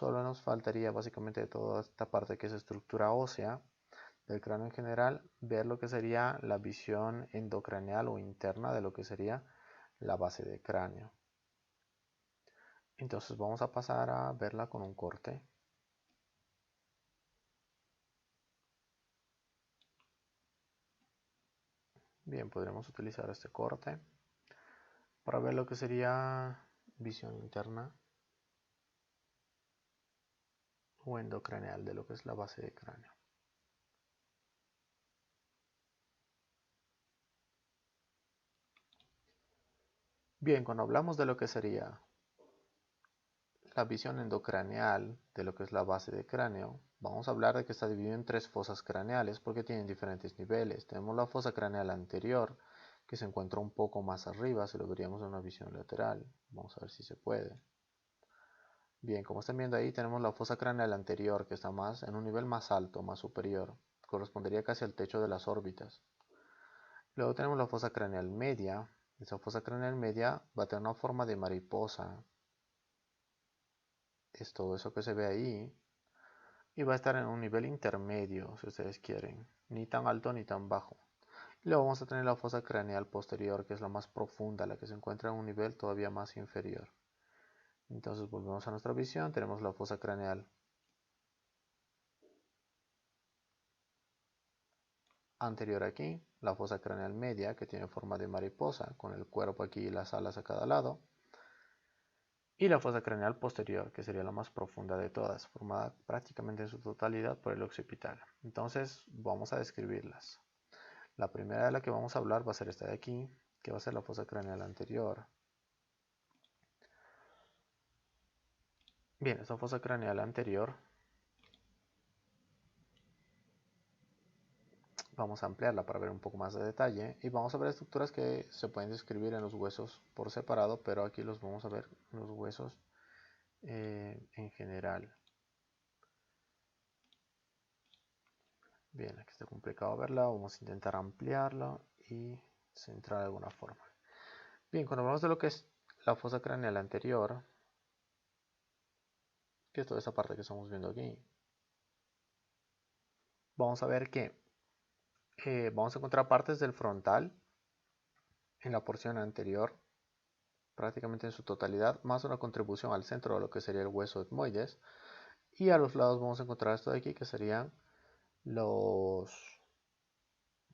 solo nos faltaría básicamente de toda esta parte que es estructura ósea del cráneo en general, ver lo que sería la visión endocraneal o interna de lo que sería la base del cráneo. Entonces vamos a pasar a verla con un corte. Bien, podremos utilizar este corte para ver lo que sería visión interna o endocraneal de lo que es la base del cráneo. Bien, cuando hablamos de lo que sería la visión endocraneal de lo que es la base del cráneo, vamos a hablar de que está dividido en tres fosas craneales porque tienen diferentes niveles. Tenemos la fosa craneal anterior, que se encuentra un poco más arriba, si lo veríamos en una visión lateral. Vamos a ver si se puede. Bien, como están viendo ahí, tenemos la fosa craneal anterior, que está más en un nivel más alto, más superior. Correspondería casi al techo de las órbitas. Luego tenemos la fosa craneal media. Esa fosa craneal media va a tener una forma de mariposa. Es todo eso que se ve ahí. Y va a estar en un nivel intermedio, si ustedes quieren. Ni tan alto ni tan bajo. Y luego vamos a tener la fosa craneal posterior, que es la más profunda, la que se encuentra en un nivel todavía más inferior. Entonces volvemos a nuestra visión. Tenemos la fosa craneal anterior aquí, la fosa craneal media, que tiene forma de mariposa, con el cuerpo aquí y las alas a cada lado, y la fosa craneal posterior, que sería la más profunda de todas, formada prácticamente en su totalidad por el occipital. Entonces vamos a describirlas. La primera de la que vamos a hablar va a ser esta de aquí, que va a ser la fosa craneal anterior. Bien, esta fosa craneal anterior vamos a ampliarla para ver un poco más de detalle y vamos a ver estructuras que se pueden describir en los huesos por separado, pero aquí los vamos a ver en los huesos en general. Bien, aquí está complicado verla, vamos a intentar ampliarla y centrar de alguna forma. Bien, cuando hablamos de lo que es la fosa craneal anterior, que es toda esta parte que estamos viendo aquí, vamos a ver que vamos a encontrar partes del frontal en la porción anterior, prácticamente en su totalidad, más una contribución al centro de lo que sería el hueso etmoides, y a los lados vamos a encontrar esto de aquí, que serían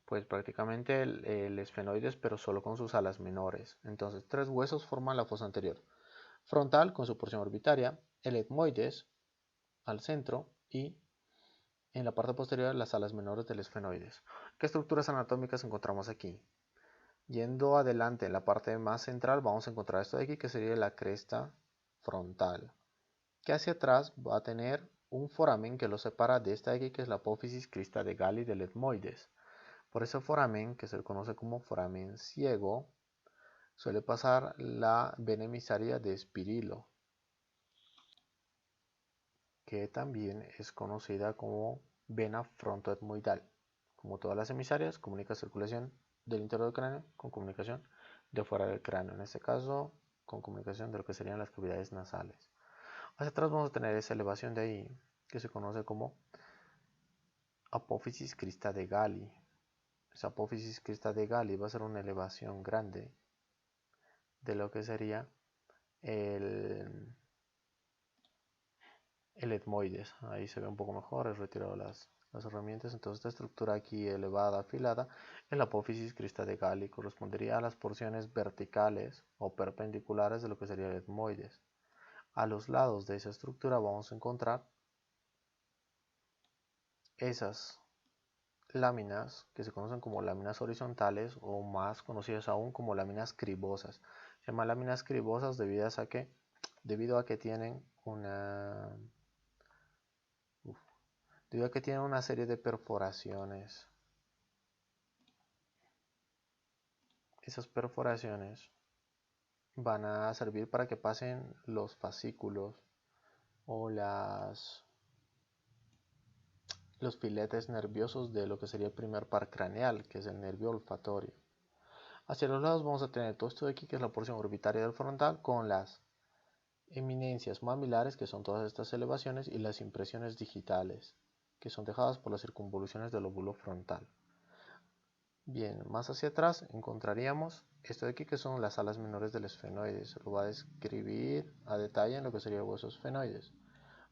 pues prácticamente el esfenoides, pero solo con sus alas menores. Entonces, tres huesos forman la fosa anterior. Frontal con su porción orbitaria, el etmoides al centro y en la parte posterior las alas menores del esfenoides. ¿Qué estructuras anatómicas encontramos aquí? Yendo adelante en la parte más central vamos a encontrar esto de aquí, que sería la cresta frontal, que hacia atrás va a tener un foramen que lo separa de esta de aquí, que es la apófisis crista de Galli del etmoides. Por ese foramen, que se conoce como foramen ciego, suele pasar la vena emisaria de Espirilo, que también es conocida como vena frontoetmoidal. Como todas las emisarias, comunica circulación del interior del cráneo con comunicación de fuera del cráneo, en este caso con comunicación de lo que serían las cavidades nasales. Hacia atrás vamos a tener esa elevación de ahí, que se conoce como apófisis crista de Galli. Esa apófisis crista de Galli va a ser una elevación grande de lo que sería el, el etmoides. Ahí se ve un poco mejor, he retirado las herramientas. Entonces esta estructura aquí elevada, afilada, en la apófisis crista de Galli correspondería a las porciones verticales o perpendiculares de lo que sería el etmoides. A los lados de esa estructura vamos a encontrar esas láminas que se conocen como láminas horizontales o más conocidas aún como láminas cribosas. Se llaman láminas cribosas debido a que tienen una serie de perforaciones. Esas perforaciones van a servir para que pasen los fascículos o los filetes nerviosos de lo que sería el primer par craneal, que es el nervio olfatorio. Hacia los lados vamos a tener todo esto de aquí, que es la porción orbitaria del frontal, con las eminencias mamilares, que son todas estas elevaciones, y las impresiones digitales, que son dejadas por las circunvoluciones del lóbulo frontal. Bien, más hacia atrás encontraríamos esto de aquí, que son las alas menores del esfenoides. Lo va a describir a detalle en lo que sería huesos esfenoides.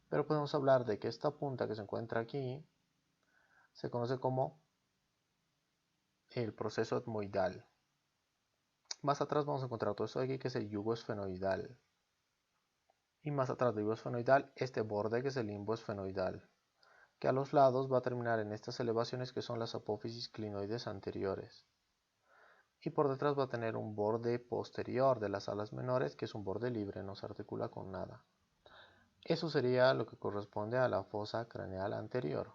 Pero podemos hablar de que esta punta que se encuentra aquí se conoce como el proceso etmoidal. Más atrás vamos a encontrar todo esto de aquí, que es el yugo esfenoidal. Y más atrás del yugo esfenoidal, este borde, que es el limbo esfenoidal, que a los lados va a terminar en estas elevaciones, que son las apófisis clinoides anteriores. Y por detrás va a tener un borde posterior de las alas menores, que es un borde libre, no se articula con nada. Eso sería lo que corresponde a la fosa craneal anterior.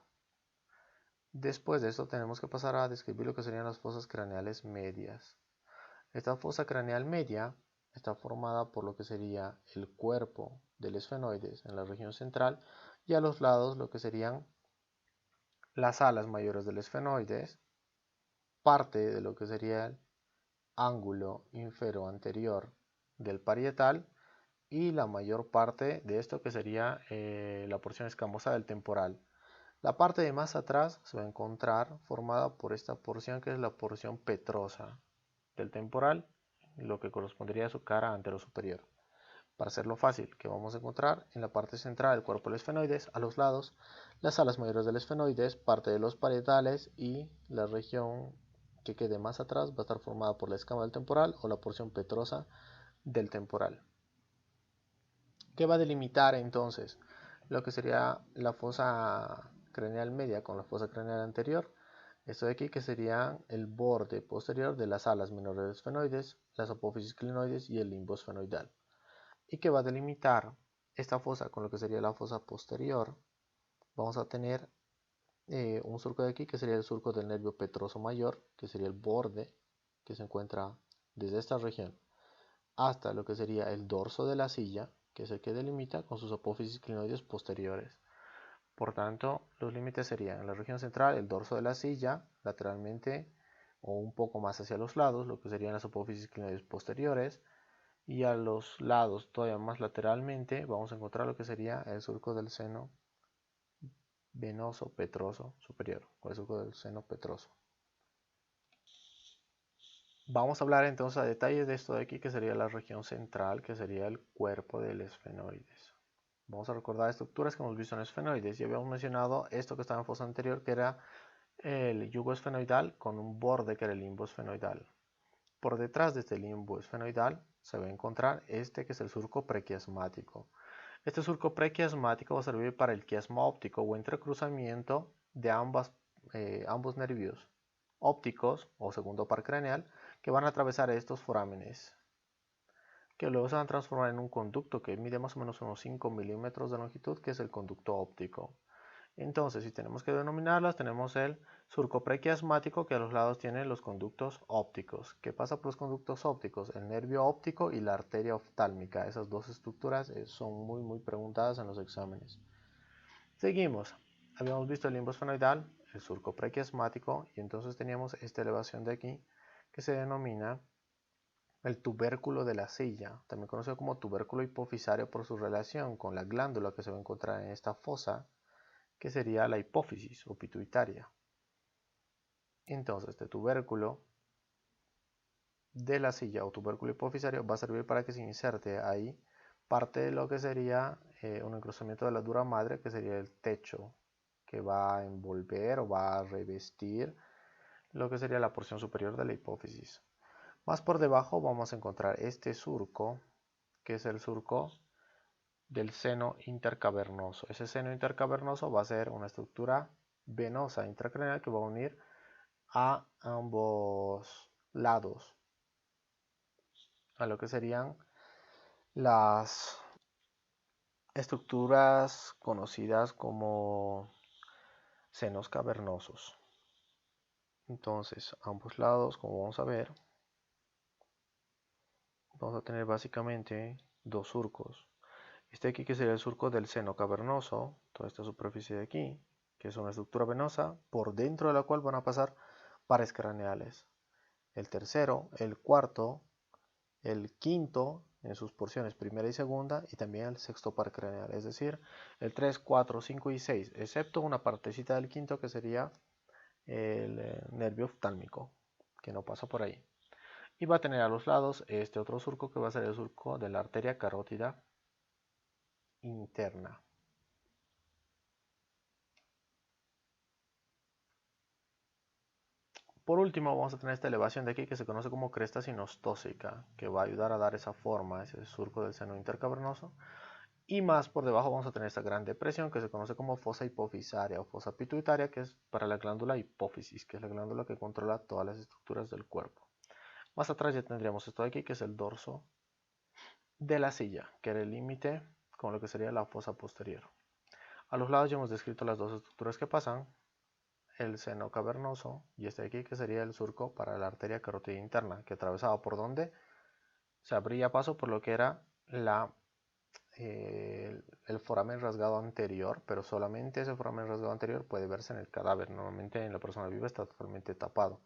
Después de esto tenemos que pasar a describir lo que serían las fosas craneales medias. Esta fosa craneal media está formada por lo que sería el cuerpo del esfenoides en la región central, y a los lados lo que serían las alas mayores del esfenoides, parte de lo que sería el ángulo infero-anterior del parietal, y la mayor parte de esto, que sería la porción escamosa del temporal. La parte de más atrás se va a encontrar formada por esta porción, que es la porción petrosa del temporal, lo que correspondería a su cara antero-superior. Para hacerlo fácil, que vamos a encontrar en la parte central del cuerpo del esfenoides, a los lados, las alas mayores del esfenoides, parte de los parietales, y la región que quede más atrás va a estar formada por la escama del temporal o la porción petrosa del temporal. ¿Qué va a delimitar entonces lo que sería la fosa craneal media con la fosa craneal anterior? Esto de aquí, que sería el borde posterior de las alas menores del esfenoides, las apófisis clinoides y el limbo esfenoidal. Y que va a delimitar esta fosa con lo que sería la fosa posterior. Vamos a tener un surco de aquí, que sería el surco del nervio petroso mayor, que sería el borde que se encuentra desde esta región hasta lo que sería el dorso de la silla, que es el que delimita con sus apófisis clinoides posteriores. Por tanto, los límites serían en la región central el dorso de la silla, lateralmente o un poco más hacia los lados, lo que serían las apófisis clinoides posteriores, y a los lados, todavía más lateralmente, vamos a encontrar lo que sería el surco del seno venoso petroso superior, o el surco del seno petroso. Vamos a hablar entonces a detalle de esto de aquí, que sería la región central, que sería el cuerpo del esfenoides. Vamos a recordar estructuras que hemos visto en esfenoides. Ya habíamos mencionado esto que estaba en fosa anterior, que era el yugo esfenoidal con un borde que era el limbo esfenoidal. Por detrás de este limbo esfenoidal se va a encontrar este, que es el surco prequiasmático. Este surco prequiasmático va a servir para el quiasma óptico o entrecruzamiento de ambos nervios ópticos o segundo par craneal, que van a atravesar estos forámenes, que luego se van a transformar en un conducto que mide más o menos unos 5 milímetros de longitud, que es el conducto óptico. Entonces, si tenemos que denominarlas, tenemos el surco prequiasmático, que a los lados tiene los conductos ópticos. ¿Qué pasa por los conductos ópticos? El nervio óptico y la arteria oftálmica. Esas dos estructuras son muy preguntadas en los exámenes. Seguimos. Habíamos visto el limbo esfenoidal, el surco prequiasmático, y entonces teníamos esta elevación de aquí, que se denomina el tubérculo de la silla, también conocido como tubérculo hipofisario por su relación con la glándula que se va a encontrar en esta fosa, que sería la hipófisis o pituitaria. Entonces, este tubérculo de la silla o tubérculo hipofisario va a servir para que se inserte ahí parte de lo que sería un engrosamiento de la dura madre, que sería el techo, que va a envolver o va a revestir lo que sería la porción superior de la hipófisis. Más por debajo vamos a encontrar este surco, que es el surco del seno intercavernoso. Ese seno intercavernoso va a ser una estructura venosa intracraneal que va a unir a ambos lados, a lo que serían las estructuras conocidas como senos cavernosos. Entonces, a ambos lados, como vamos a ver, vamos a tener básicamente dos surcos. Este aquí, que sería el surco del seno cavernoso, toda esta superficie de aquí, que es una estructura venosa, por dentro de la cual van a pasar pares craneales. El tercero, el cuarto, el quinto en sus porciones primera y segunda, y también el sexto par craneal, es decir, el 3, 4, 5 y 6, excepto una partecita del quinto que sería el nervio oftálmico, que no pasa por ahí. Y va a tener a los lados este otro surco que va a ser el surco de la arteria carótida interna. Por último, vamos a tener esta elevación de aquí que se conoce como cresta sinostósica, que va a ayudar a dar esa forma, ese surco del seno intercavernoso. Y más por debajo vamos a tener esta gran depresión que se conoce como fosa hipofisaria o fosa pituitaria, que es para la glándula hipófisis, que es la glándula que controla todas las estructuras del cuerpo. Más atrás ya tendríamos esto de aquí, que es el dorso de la silla, que era el límite con lo que sería la fosa posterior. A los lados ya hemos descrito las dos estructuras que pasan, el seno cavernoso y este de aquí que sería el surco para la arteria carótida interna, que atravesaba por donde se abría paso por lo que era el foramen rasgado anterior, pero solamente ese foramen rasgado anterior puede verse en el cadáver. Normalmente en la persona viva está totalmente tapado.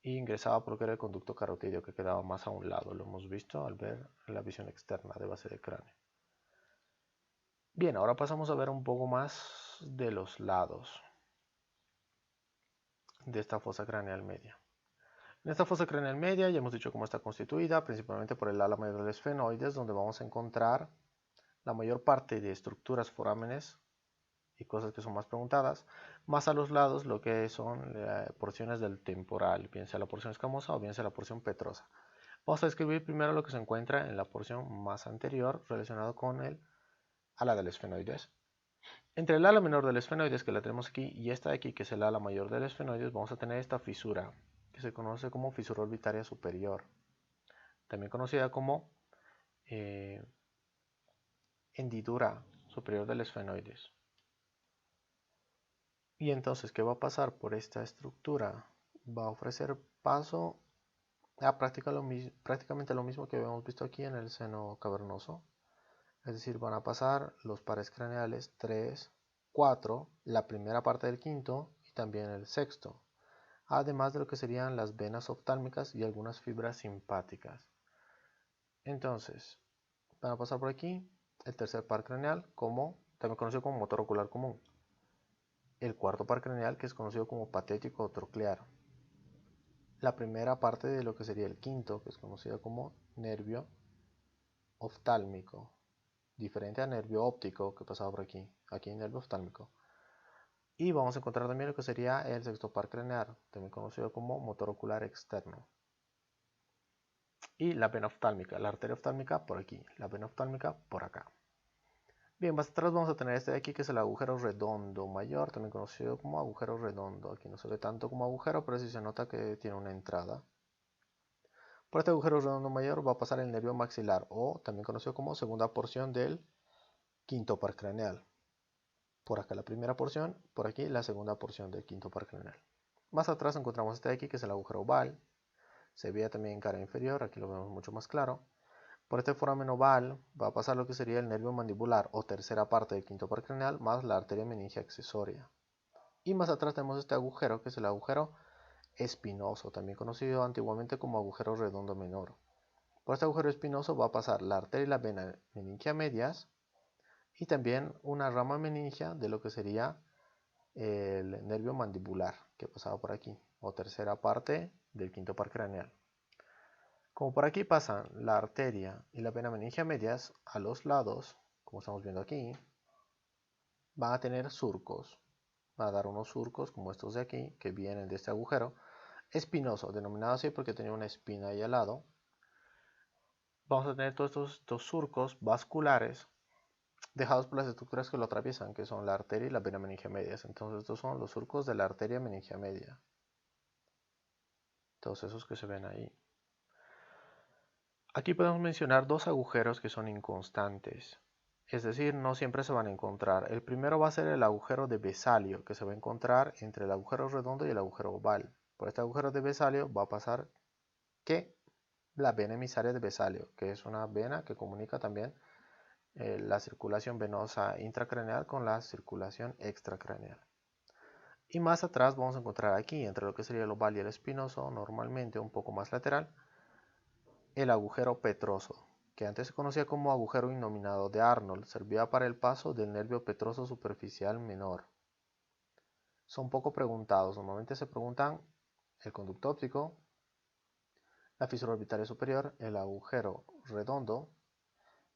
Y ingresaba por lo que era el conducto carotídeo, que quedaba más a un lado. Lo hemos visto al ver la visión externa de base de cráneo. Bien, ahora pasamos a ver un poco más de los lados de esta fosa craneal media. En esta fosa craneal media ya hemos dicho cómo está constituida, principalmente por el ala mayor del esfenoides, donde vamos a encontrar la mayor parte de estructuras forámenes y cosas que son más preguntadas, más a los lados lo que son porciones del temporal, bien sea la porción escamosa o bien sea la porción petrosa. Vamos a describir primero lo que se encuentra en la porción más anterior relacionado con el ala del esfenoides. Entre el ala menor del esfenoides, que la tenemos aquí, y esta de aquí, que es el ala mayor del esfenoides, vamos a tener esta fisura, que se conoce como fisura orbitaria superior, también conocida como hendidura superior del esfenoides. Y entonces, ¿qué va a pasar por esta estructura? Va a ofrecer paso a prácticamente lo mismo que habíamos visto aquí en el seno cavernoso. Es decir, van a pasar los pares craneales 3, 4, la primera parte del quinto y también el sexto. Además de lo que serían las venas oftálmicas y algunas fibras simpáticas. Entonces, van a pasar por aquí el tercer par craneal, también conocido como motor ocular común. El cuarto par craneal, que es conocido como patético o troclear. La primera parte de lo que sería el quinto, que es conocido como nervio oftálmico, diferente al nervio óptico que pasaba por aquí. Aquí hay nervio oftálmico. Y vamos a encontrar también lo que sería el sexto par craneal, también conocido como motor ocular externo. Y la vena oftálmica, la arteria oftálmica por aquí, la vena oftálmica por acá. Bien, más atrás vamos a tener este de aquí, que es el agujero redondo mayor, también conocido como agujero redondo. Aquí no se ve tanto como agujero, pero sí se nota que tiene una entrada. Por este agujero redondo mayor va a pasar el nervio maxilar, o también conocido como segunda porción del quinto par craneal. Por acá la primera porción, por aquí la segunda porción del quinto par craneal. Más atrás encontramos este de aquí, que es el agujero oval. Se veía también en cara inferior, aquí lo vemos mucho más claro. Por este foramen oval va a pasar lo que sería el nervio mandibular o tercera parte del quinto par craneal más la arteria meningia accesoria. Y más atrás tenemos este agujero, que es el agujero espinoso, también conocido antiguamente como agujero redondo menor. Por este agujero espinoso va a pasar la arteria y la vena meningia medias y también una rama meningia de lo que sería el nervio mandibular que pasaba por aquí, o tercera parte del quinto par craneal. Como por aquí pasan la arteria y la vena meningia medias, a los lados, como estamos viendo aquí, van a tener surcos. Va a dar unos surcos como estos de aquí, que vienen de este agujero espinoso, denominado así porque tenía una espina ahí al lado. Vamos a tener todos estos surcos vasculares dejados por las estructuras que lo atraviesan, que son la arteria y la vena meningia medias. Entonces estos son los surcos de la arteria meningia media. Todos esos que se ven ahí. Aquí podemos mencionar dos agujeros que son inconstantes, es decir, no siempre se van a encontrar. El primero va a ser el agujero de Besalio, que se va a encontrar entre el agujero redondo y el agujero oval. Por este agujero de Besalio va a pasar que la vena emisaria de Besalio, que es una vena que comunica también la circulación venosa intracraneal con la circulación extracraneal. Y más atrás vamos a encontrar aquí, entre lo que sería el oval y el espinoso, normalmente un poco más lateral, el agujero petroso, que antes se conocía como agujero innominado de Arnold, servía para el paso del nervio petroso superficial menor. Son poco preguntados, normalmente se preguntan el conducto óptico, la fisura orbitaria superior, el agujero redondo,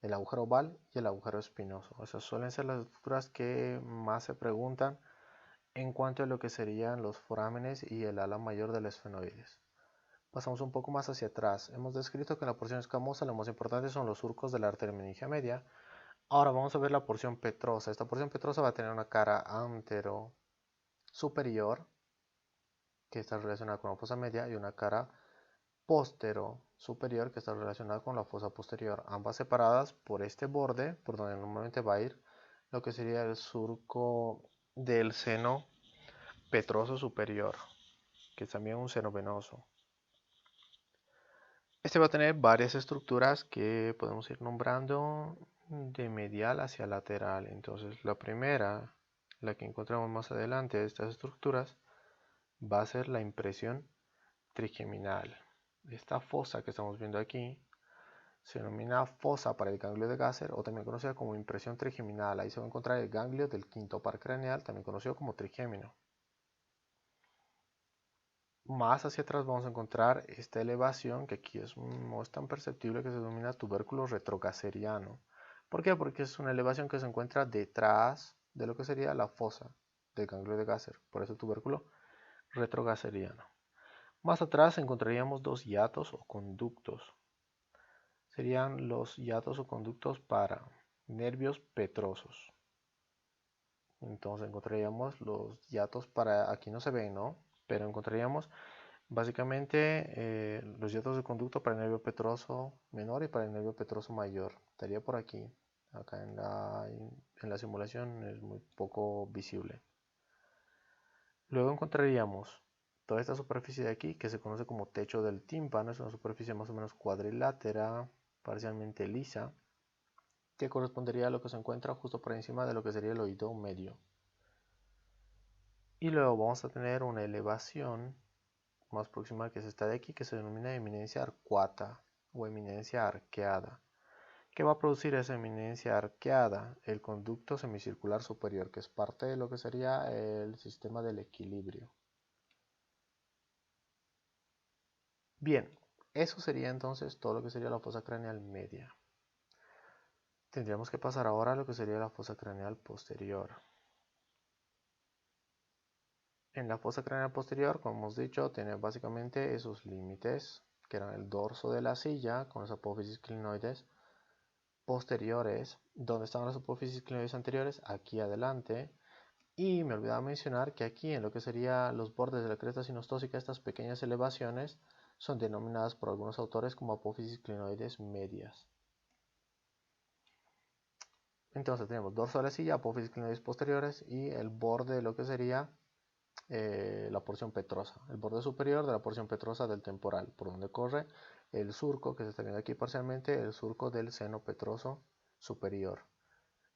el agujero oval y el agujero espinoso. Esas suelen ser las estructuras que más se preguntan en cuanto a lo que serían los forámenes y el ala mayor del esfenoides. Pasamos un poco más hacia atrás. Hemos descrito que en la porción escamosa lo más importante son los surcos de la arteria meningia media. Ahora vamos a ver la porción petrosa. Esta porción petrosa va a tener una cara antero superior, que está relacionada con la fosa media, y una cara postero superior, que está relacionada con la fosa posterior, ambas separadas por este borde, por donde normalmente va a ir lo que sería el surco del seno petroso superior, que es también un seno venoso. Este va a tener varias estructuras que podemos ir nombrando de medial hacia lateral. Entonces la primera, la que encontramos más adelante de estas estructuras, va a ser la impresión trigeminal. Esta fosa que estamos viendo aquí se denomina fosa para el ganglio de Gasser, o también conocida como impresión trigeminal. Ahí se va a encontrar el ganglio del quinto par craneal, también conocido como trigémino. Más hacia atrás vamos a encontrar esta elevación que aquí no es tan perceptible, que se denomina tubérculo retrogasseriano. ¿Por qué? Porque es una elevación que se encuentra detrás de lo que sería la fosa del ganglio de Gasser, por eso tubérculo retrogasseriano. Más atrás encontraríamos dos hiatos o conductos. Serían los hiatos o conductos para nervios petrosos. Entonces encontraríamos los hiatos para, aquí no se ven, ¿no? Pero encontraríamos básicamente los hiatos de conducto para el nervio petroso menor y para el nervio petroso mayor. Estaría por aquí. Acá en la simulación es muy poco visible. Luego encontraríamos toda esta superficie de aquí que se conoce como techo del tímpano. Es una superficie más o menos cuadrilátera, parcialmente lisa, que correspondería a lo que se encuentra justo por encima de lo que sería el oído medio. Y luego vamos a tener una elevación más próxima, que es esta de aquí, que se denomina eminencia arcuata o eminencia arqueada. ¿Qué va a producir esa eminencia arqueada? El conducto semicircular superior, que es parte de lo que sería el sistema del equilibrio. Bien, eso sería entonces todo lo que sería la fosa craneal media. Tendríamos que pasar ahora a lo que sería la fosa craneal posterior. En la fosa craneal posterior, como hemos dicho, tiene básicamente esos límites, que eran el dorso de la silla con las apófisis clinoides posteriores. ¿Dónde estaban las apófisis clinoides anteriores? Aquí adelante. Y me olvidaba mencionar que aquí, en lo que serían los bordes de la cresta sinostósica, estas pequeñas elevaciones son denominadas por algunos autores como apófisis clinoides medias. Entonces tenemos dorso de la silla, apófisis clinoides posteriores y el borde de lo que sería la porción petrosa, el borde superior de la porción petrosa del temporal, por donde corre el surco que se está viendo aquí parcialmente, el surco del seno petroso superior.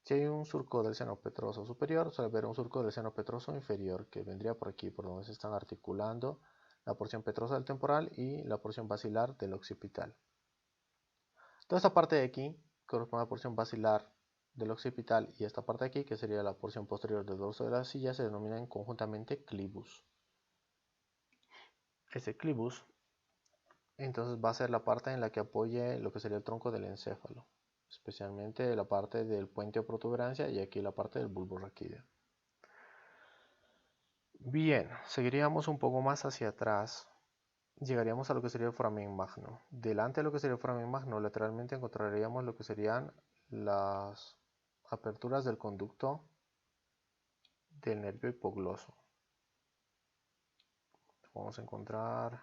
Si hay un surco del seno petroso superior, suele haber un surco del seno petroso inferior, que vendría por aquí, por donde se están articulando la porción petrosa del temporal y la porción basilar del occipital. Toda esta parte de aquí corresponde a la porción basilar del occipital, y esta parte de aquí, que sería la porción posterior del dorso de la silla, se denominan conjuntamente clivus. Este clivus entonces va a ser la parte en la que apoye lo que sería el tronco del encéfalo, especialmente la parte del puente o protuberancia y aquí la parte del bulbo raquídeo. Bien, seguiríamos un poco más hacia atrás, llegaríamos a lo que sería el foramen magno. Delante de lo que sería el foramen magno, lateralmente encontraríamos lo que serían las aperturas del conducto del nervio hipogloso. Vamos a encontrar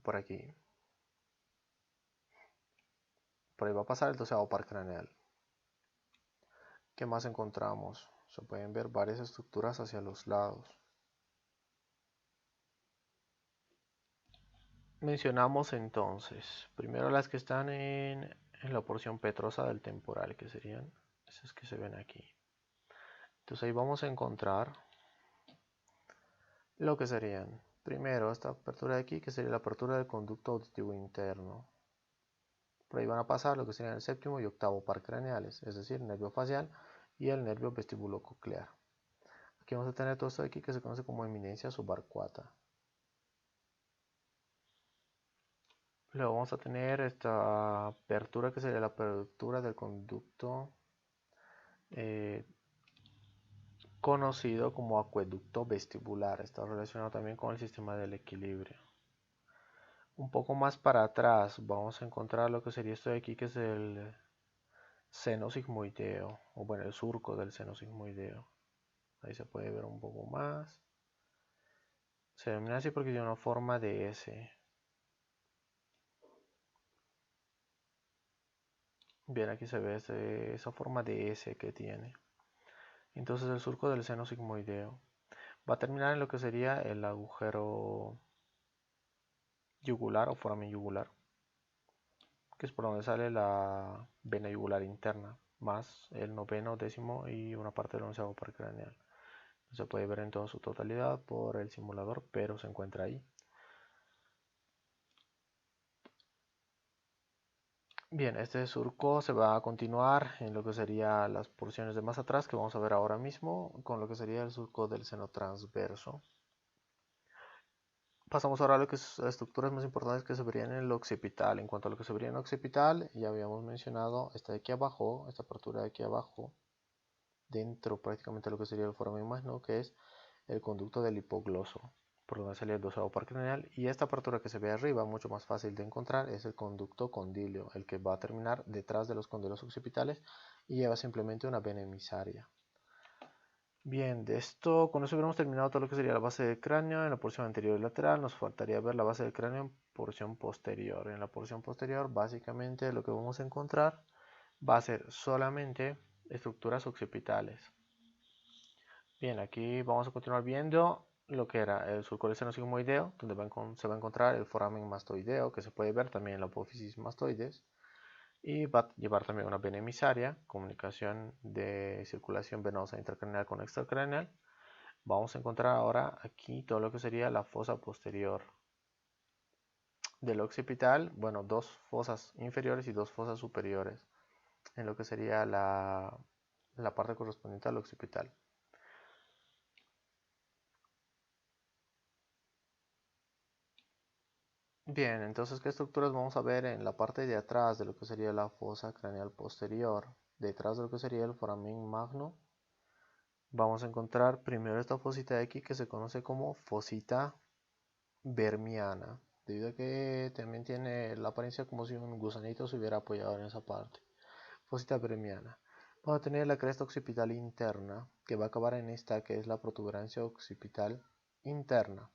por aquí. Por ahí va a pasar el 12º par craneal. ¿Qué más encontramos? Se pueden ver varias estructuras hacia los lados. Mencionamos entonces, primero las que están en la porción petrosa del temporal, que serían esas que se ven aquí. Entonces ahí vamos a encontrar lo que serían, primero esta apertura de aquí, que sería la apertura del conducto auditivo interno. por ahí van a pasar lo que serían el séptimo y octavo par craneales, es decir, el nervio facial y el nervio vestibulococlear. Aquí vamos a tener todo esto de aquí que se conoce como eminencia subarcuata. Luego vamos a tener esta apertura que sería la apertura del conducto conocido como acueducto vestibular. Está relacionado también con el sistema del equilibrio. Un poco más para atrás vamos a encontrar lo que sería esto de aquí, que es el seno sigmoideo, o bueno, el surco del seno sigmoideo. Ahí se puede ver un poco más. Se denomina así porque tiene una forma de S. Bien, aquí se ve esa forma de S que tiene. Entonces el surco del seno sigmoideo va a terminar en lo que sería el agujero yugular o foramen yugular, que es por donde sale la vena yugular interna, más el noveno, décimo y una parte del onceavo par craneal. No se puede ver en toda su totalidad por el simulador, pero se encuentra ahí. Bien, este surco se va a continuar en lo que serían las porciones de más atrás que vamos a ver ahora mismo, con lo que sería el surco del seno transverso. Pasamos ahora a lo que es las estructuras más importantes que se verían en el occipital. En cuanto a lo que se vería en el occipital, ya habíamos mencionado esta de aquí abajo, esta apertura de aquí abajo, dentro prácticamente de lo que sería el foramen magno, que es el conducto del hipogloso, por donde sale el dorsal par craneal, y esta apertura que se ve arriba, mucho más fácil de encontrar, es el conducto condilio, el que va a terminar detrás de los condilos occipitales y lleva simplemente una vena emisaria. Bien, de esto, con eso hubiéramos terminado todo lo que sería la base del cráneo. En la porción anterior y lateral nos faltaría ver la base del cráneo en porción posterior. En la porción posterior, básicamente lo que vamos a encontrar va a ser solamente estructuras occipitales. Bien, aquí vamos a continuar viendo lo que era el surco del seno sigmoideo, donde se va a encontrar el foramen mastoideo, que se puede ver también en la apófisis mastoides. Y va a llevar también una vena emisaria, comunicación de circulación venosa intracraneal con extracraneal. Vamos a encontrar ahora aquí todo lo que sería la fosa posterior del occipital, bueno, dos fosas inferiores y dos fosas superiores, en lo que sería la parte correspondiente al occipital. Bien, entonces, ¿qué estructuras vamos a ver en la parte de atrás de lo que sería la fosa craneal posterior? Detrás de lo que sería el foramen magno, vamos a encontrar primero esta fosita de aquí que se conoce como fosita vermiana, debido a que también tiene la apariencia como si un gusanito se hubiera apoyado en esa parte. Fosita vermiana. Vamos a tener la cresta occipital interna, que va a acabar en esta, que es la protuberancia occipital interna.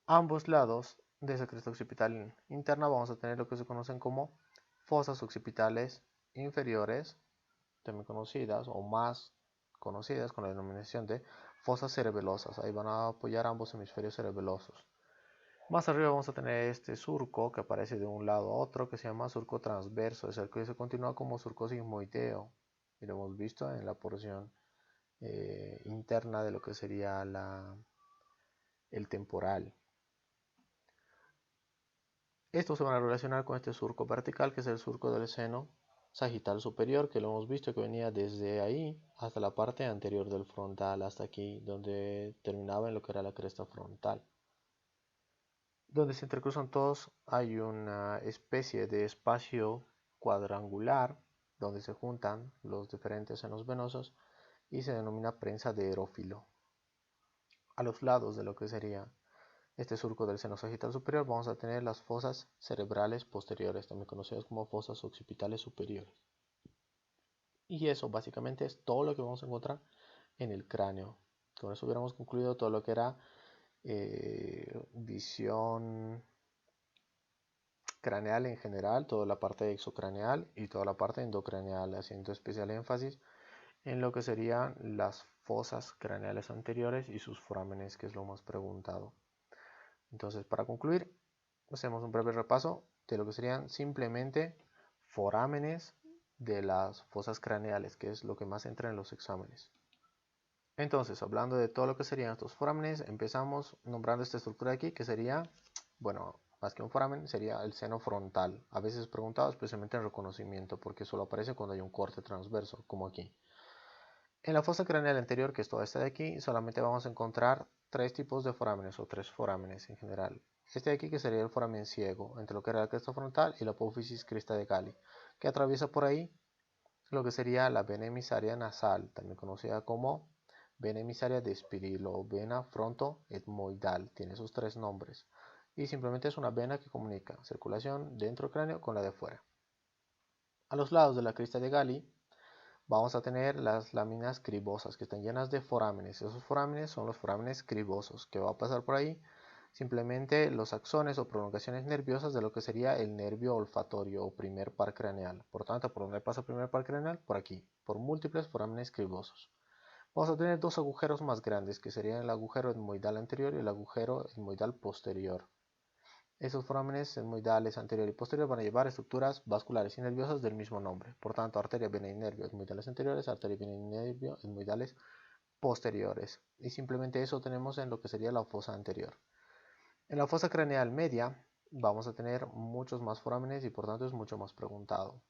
Ambos lados de esa cresta occipital interna vamos a tener lo que se conocen como fosas occipitales inferiores, también conocidas o más conocidas con la denominación de fosas cerebelosas. Ahí van a apoyar ambos hemisferios cerebelosos. Más arriba vamos a tener este surco que aparece de un lado a otro, que se llama surco transverso, es el que se continúa como surco sigmoideo, y lo hemos visto en la porción interna de lo que sería el temporal. Estos se van a relacionar con este surco vertical, que es el surco del seno sagital superior, que lo hemos visto que venía desde ahí hasta la parte anterior del frontal, hasta aquí, donde terminaba en lo que era la cresta frontal. Donde se entrecruzan todos hay una especie de espacio cuadrangular donde se juntan los diferentes senos venosos y se denomina prensa de Erófilo. A los lados de lo que sería este surco del seno sagital superior vamos a tener las fosas cerebrales posteriores, también conocidas como fosas occipitales superiores. Y eso básicamente es todo lo que vamos a encontrar en el cráneo. Con eso hubiéramos concluido todo lo que era visión craneal en general, toda la parte exocraneal y toda la parte endocraneal, haciendo especial énfasis en lo que serían las fosas craneales anteriores y sus forámenes, que es lo más preguntado. Entonces, para concluir, hacemos un breve repaso de lo que serían simplemente forámenes de las fosas craneales, que es lo que más entra en los exámenes. Entonces, hablando de todo lo que serían estos forámenes, empezamos nombrando esta estructura de aquí, que sería, bueno, más que un foramen, sería el seno frontal. A veces preguntado especialmente en reconocimiento, porque solo aparece cuando hay un corte transverso, como aquí. En la fosa craneal anterior, que es toda esta de aquí, solamente vamos a encontrar tres tipos de forámenes, o tres forámenes en general. Este de aquí, que sería el foramen ciego, entre lo que era la cresta frontal y la apófisis crista de Galli, que atraviesa por ahí lo que sería la vena emisaria nasal, también conocida como vena emisaria de Spirilo o vena frontoetmoidal, tiene esos tres nombres. Y simplemente es una vena que comunica circulación dentro del cráneo con la de fuera. A los lados de la crista de Galli vamos a tener las láminas cribosas que están llenas de forámenes. Esos forámenes son los forámenes cribosos, que va a pasar por ahí simplemente los axones o prolongaciones nerviosas de lo que sería el nervio olfatorio o primer par craneal. Por tanto, ¿por dónde pasa el primer par craneal? Por aquí, por múltiples forámenes cribosos. Vamos a tener dos agujeros más grandes, que serían el agujero etmoidal anterior y el agujero etmoidal posterior. Esos forámenes etmoidales anterior y posterior van a llevar estructuras vasculares y nerviosas del mismo nombre. Por tanto, arteria, vena y nervio etmoidales anteriores, arteria, vena y nervio etmoidales posteriores. Y simplemente eso tenemos en lo que sería la fosa anterior. En la fosa craneal media vamos a tener muchos más forámenes y por tanto es mucho más preguntado.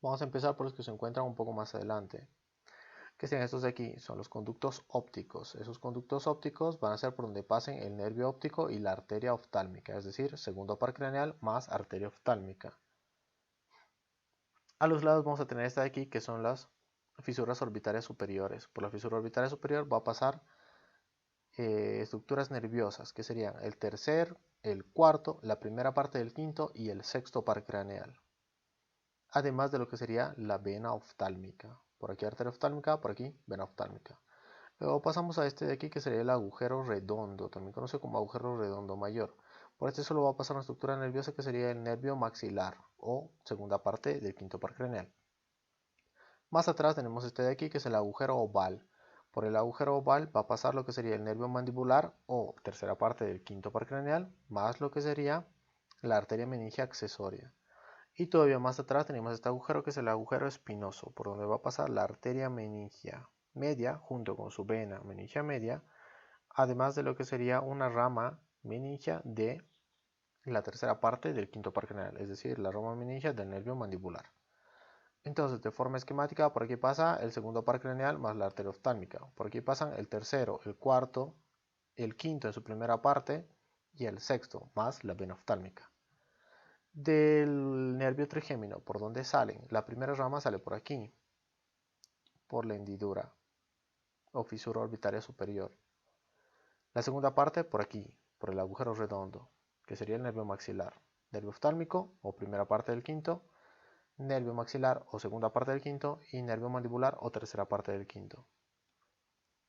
Vamos a empezar por los que se encuentran un poco más adelante, que sean estos de aquí, son los conductos ópticos. Esos conductos ópticos van a ser por donde pasen el nervio óptico y la arteria oftálmica, es decir, segundo par craneal más arteria oftálmica. A los lados vamos a tener esta de aquí, que son las fisuras orbitarias superiores. Por la fisura orbitaria superior va a pasar estructuras nerviosas, que serían el tercer, el cuarto, la primera parte del quinto y el sexto par craneal. Además de lo que sería la vena oftálmica. Por aquí arteria oftálmica, por aquí vena oftálmica. Luego pasamos a este de aquí, que sería el agujero redondo, también conocido como agujero redondo mayor. Por este solo va a pasar una estructura nerviosa que sería el nervio maxilar o segunda parte del quinto par craneal. Más atrás tenemos este de aquí, que es el agujero oval. Por el agujero oval va a pasar lo que sería el nervio mandibular o tercera parte del quinto par craneal, más lo que sería la arteria meningia accesoria. Y todavía más atrás tenemos este agujero, que es el agujero espinoso, por donde va a pasar la arteria meningia media junto con su vena meningia media, además de lo que sería una rama meningia de la tercera parte del quinto par craneal, es decir, la rama meningia del nervio mandibular. Entonces, de forma esquemática, por aquí pasa el segundo par craneal más la arteria oftálmica. Por aquí pasan el tercero, el cuarto, el quinto en su primera parte y el sexto más la vena oftálmica. Del nervio trigémino, ¿por dónde salen? La primera rama sale por aquí, por la hendidura o fisura orbitaria superior. La segunda parte por aquí, por el agujero redondo, que sería el nervio maxilar. Nervio oftálmico o primera parte del quinto, nervio maxilar o segunda parte del quinto y nervio mandibular o tercera parte del quinto.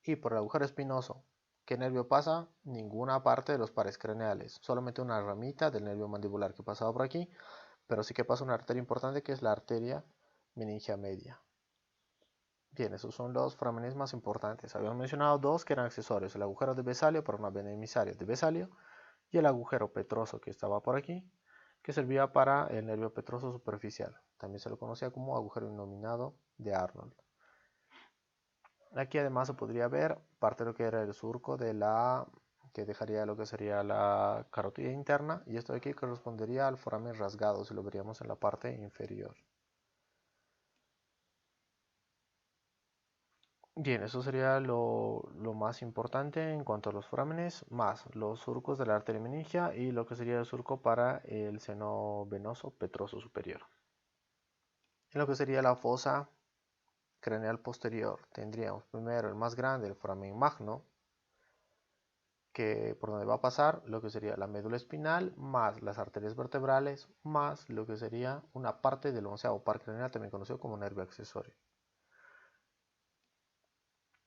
Y por el agujero espinoso, ¿qué nervio pasa? Ninguna parte de los pares craneales, solamente una ramita del nervio mandibular que pasaba por aquí, pero sí que pasa una arteria importante, que es la arteria meningia media. Bien, esos son los forámenes más importantes. Habíamos mencionado dos que eran accesorios, el agujero de Besalio para una vena emisaria de Besalio y el agujero petroso que estaba por aquí, que servía para el nervio petroso superficial. También se lo conocía como agujero innominado de Arnold. Aquí además se podría ver parte de lo que era el surco de que dejaría lo que sería la carótida interna, y esto de aquí correspondería al foramen rasgado, si lo veríamos en la parte inferior. Bien, eso sería lo más importante en cuanto a los forámenes, más los surcos de la arteria meningia y lo que sería el surco para el seno venoso petroso superior. En lo que sería la fosa craneal posterior, tendríamos primero el más grande, el foramen magno, que por donde va a pasar lo que sería la médula espinal, más las arterias vertebrales, más lo que sería una parte del onceavo par craneal, también conocido como nervio accesorio.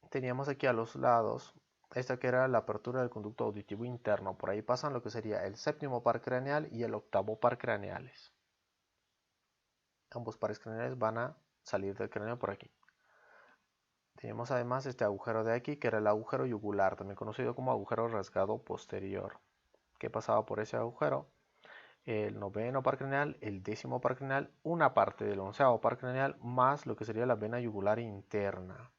Teníamos aquí a los lados esta que era la apertura del conducto auditivo interno. Por ahí pasan lo que sería el séptimo par craneal y el octavo par craneales. Ambos pares craneales van a salir del cráneo por aquí. Tenemos además este agujero de aquí, que era el agujero yugular, también conocido como agujero rasgado posterior. ¿Qué pasaba por ese agujero? El noveno par craneal, el décimo par craneal, una parte del onceavo par craneal, más lo que sería la vena yugular interna.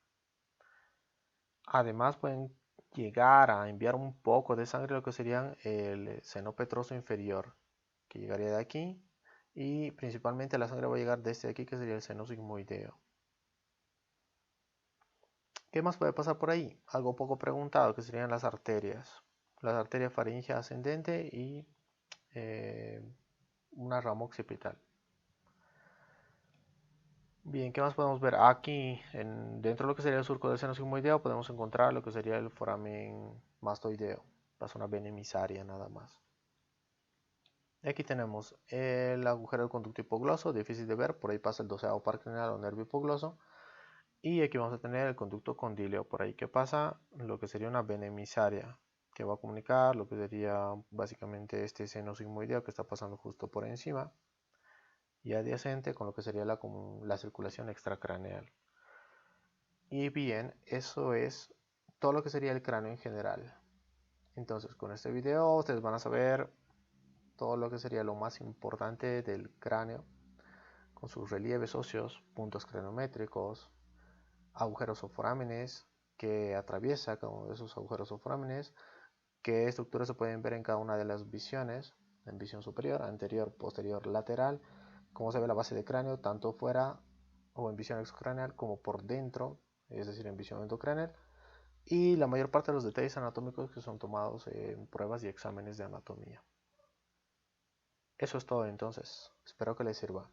Además pueden llegar a enviar un poco de sangre a lo que sería el seno petroso inferior, que llegaría de aquí, y principalmente la sangre va a llegar desde aquí, que sería el seno sigmoideo. ¿Qué más puede pasar por ahí? Algo poco preguntado, que serían las arterias. Las arterias faríngea ascendente y eh, una rama occipital. Bien, ¿qué más podemos ver? Aquí, dentro de lo que sería el surco del seno sigmoideo, podemos encontrar lo que sería el foramen mastoideo, la zona vena emisaria nada más. Y aquí tenemos el agujero del conducto hipogloso, difícil de ver, por ahí pasa el 12º par craneal o nervio hipogloso. Y aquí vamos a tener el conducto condíleo, por ahí que pasa lo que sería una vena emisaria, que va a comunicar lo que sería básicamente este seno sigmoideo que está pasando justo por encima y adyacente con lo que sería la circulación extracraneal. Y bien, eso es todo lo que sería el cráneo en general. Entonces, con este video ustedes van a saber todo lo que sería lo más importante del cráneo, con sus relieves óseos, puntos craniométricos, agujeros o forámenes que atraviesa cada uno de esos agujeros o forámenes, qué estructuras se pueden ver en cada una de las visiones, en visión superior, anterior, posterior, lateral, cómo se ve la base del cráneo, tanto fuera o en visión exocraneal como por dentro, es decir, en visión endocraneal, y la mayor parte de los detalles anatómicos que son tomados en pruebas y exámenes de anatomía. Eso es todo entonces, espero que les sirva.